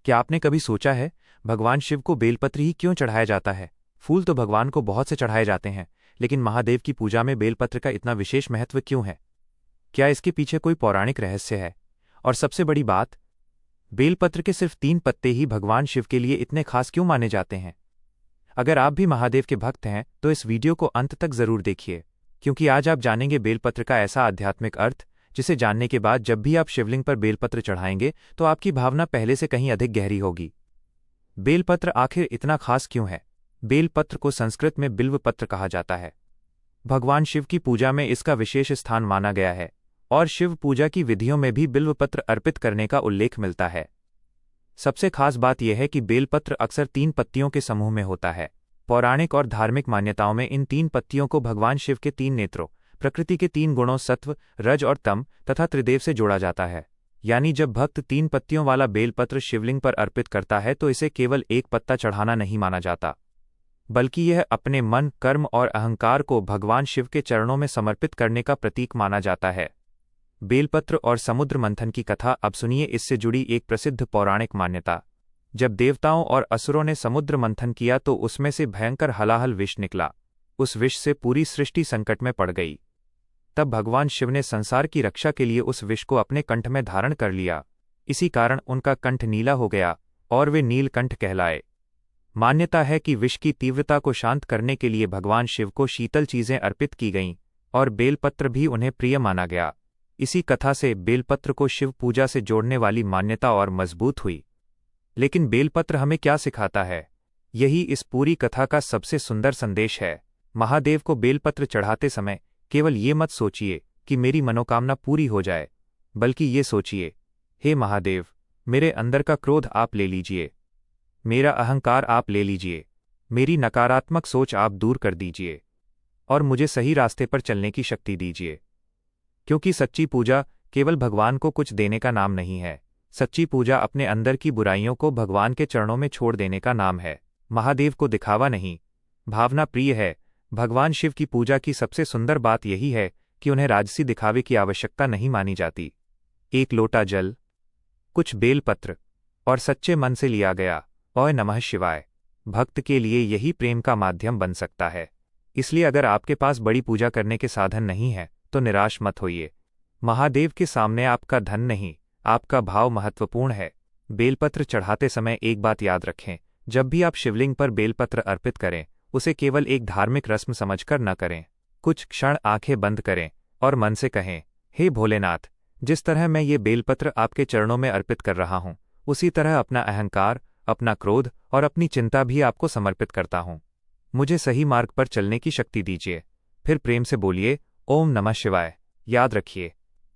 क्या आपने कभी सोचा है, भगवान शिव को बेलपत्र ही क्यों चढ़ाया जाता है? फूल तो भगवान को बहुत से चढ़ाए जाते हैं, लेकिन महादेव की पूजा में बेलपत्र का इतना विशेष महत्व क्यों है? क्या इसके पीछे कोई पौराणिक रहस्य है? और सबसे बड़ी बात, बेलपत्र के सिर्फ 3 पत्ते ही भगवान शिव के लिए इतने खास क्यों माने जाते हैं? अगर आप भी महादेव के भक्त हैं तो इस वीडियो को अंत तक जरूर देखिए, क्योंकि आज आप जानेंगे बेलपत्र का ऐसा आध्यात्मिक अर्थ जिसे जानने के बाद जब भी आप शिवलिंग पर बेलपत्र चढ़ाएंगे तो आपकी भावना पहले से कहीं अधिक गहरी होगी। बेलपत्र आखिर इतना खास क्यों है? बेलपत्र को संस्कृत में बिल्वपत्र कहा जाता है। भगवान शिव की पूजा में इसका विशेष स्थान माना गया है और शिव पूजा की विधियों में भी बिल्वपत्र अर्पित करने का उल्लेख मिलता है। सबसे खास बात यह है कि बेलपत्र अक्सर 3 पत्तियों के समूह में होता है। पौराणिक और धार्मिक मान्यताओं में इन 3 पत्तियों को भगवान शिव के 3 नेत्रों, प्रकृति के 3 गुणों सत्व, रज और तम तथा त्रिदेव से जोड़ा जाता है। यानी जब भक्त 3 पत्तियों वाला बेलपत्र शिवलिंग पर अर्पित करता है तो इसे केवल एक पत्ता चढ़ाना नहीं माना जाता, बल्कि यह अपने मन, कर्म और अहंकार को भगवान शिव के चरणों में समर्पित करने का प्रतीक माना जाता है। बेलपत्र और समुद्र मंथन की कथा अब सुनिए। इससे जुड़ी एक प्रसिद्ध पौराणिक मान्यता। जब देवताओं और असुरों ने समुद्र मंथन किया तो उसमें से भयंकर हलाहल विष निकला। उस विष से पूरी सृष्टि संकट में पड़ गई। तब भगवान शिव ने संसार की रक्षा के लिए उस विष को अपने कंठ में धारण कर लिया। इसी कारण उनका कंठ नीला हो गया और वे नीलकंठ कहलाए। मान्यता है कि विष की तीव्रता को शांत करने के लिए भगवान शिव को शीतल चीजें अर्पित की गईं और बेलपत्र भी उन्हें प्रिय माना गया। इसी कथा से बेलपत्र को शिव पूजा से जोड़ने वाली मान्यता और मजबूत हुई। लेकिन बेलपत्र हमें क्या सिखाता है? यही इस पूरी कथा का सबसे सुंदर संदेश है। महादेव को बेलपत्र चढ़ाते समय केवल ये मत सोचिए कि मेरी मनोकामना पूरी हो जाए, बल्कि ये सोचिए, हे महादेव, मेरे अंदर का क्रोध आप ले लीजिए, मेरा अहंकार आप ले लीजिए, मेरी नकारात्मक सोच आप दूर कर दीजिए और मुझे सही रास्ते पर चलने की शक्ति दीजिए। क्योंकि सच्ची पूजा केवल भगवान को कुछ देने का नाम नहीं है। सच्ची पूजा अपने अंदर की बुराइयों को भगवान के चरणों में छोड़ देने का नाम है। महादेव को दिखावा नहीं, भावना प्रिय है। भगवान शिव की पूजा की सबसे सुंदर बात यही है कि उन्हें राजसी दिखावे की आवश्यकता नहीं मानी जाती। एक लोटा जल, कुछ बेलपत्र और सच्चे मन से लिया गया ओय नमः शिवाय भक्त के लिए यही प्रेम का माध्यम बन सकता है। इसलिए अगर आपके पास बड़ी पूजा करने के साधन नहीं है तो निराश मत होइए। महादेव के सामने आपका धन नहीं, आपका भाव महत्वपूर्ण है। बेलपत्र चढ़ाते समय एक बात याद रखें, जब भी आप शिवलिंग पर बेलपत्र अर्पित करें, उसे केवल एक धार्मिक रस्म समझकर न करें। कुछ क्षण आंखें बंद करें और मन से कहें, हे भोलेनाथ, जिस तरह मैं ये बेलपत्र आपके चरणों में अर्पित कर रहा हूँ, उसी तरह अपना अहंकार, अपना क्रोध और अपनी चिंता भी आपको समर्पित करता हूँ। मुझे सही मार्ग पर चलने की शक्ति दीजिए। फिर प्रेम से बोलिए, ओम नमः शिवाय। याद रखिए,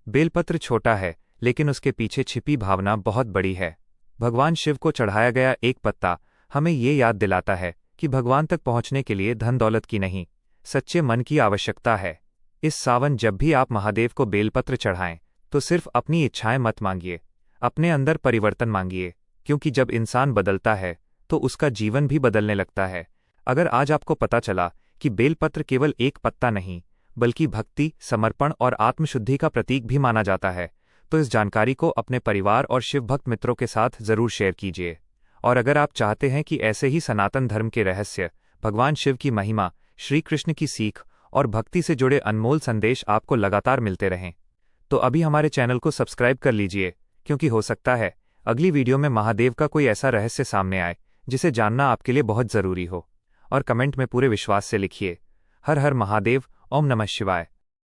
बेलपत्र छोटा है, लेकिन उसके पीछे छिपी भावना बहुत बड़ी है। भगवान शिव को चढ़ाया गया एक पत्ता हमें ये याद दिलाता है कि भगवान तक पहुंचने के लिए धन दौलत की नहीं, सच्चे मन की आवश्यकता है। इस सावन जब भी आप महादेव को बेलपत्र चढ़ाएं तो सिर्फ अपनी इच्छाएं मत मांगिए, अपने अंदर परिवर्तन मांगिए, क्योंकि जब इंसान बदलता है तो उसका जीवन भी बदलने लगता है। अगर आज आपको पता चला कि बेलपत्र केवल एक पत्ता नहीं, बल्कि भक्ति, समर्पण और आत्मशुद्धि का प्रतीक भी माना जाता है, तो इस जानकारी को अपने परिवार और शिव भक्त मित्रों के साथ जरूर शेयर कीजिए। और अगर आप चाहते हैं कि ऐसे ही सनातन धर्म के रहस्य, भगवान शिव की महिमा, श्री कृष्ण की सीख और भक्ति से जुड़े अनमोल संदेश आपको लगातार मिलते रहें, तो अभी हमारे चैनल को सब्सक्राइब कर लीजिए, क्योंकि हो सकता है अगली वीडियो में महादेव का कोई ऐसा रहस्य सामने आए जिसे जानना आपके लिए बहुत जरूरी हो। और कमेंट में पूरे विश्वास से लिखिए, हर हर महादेव, ओम नमः शिवाय।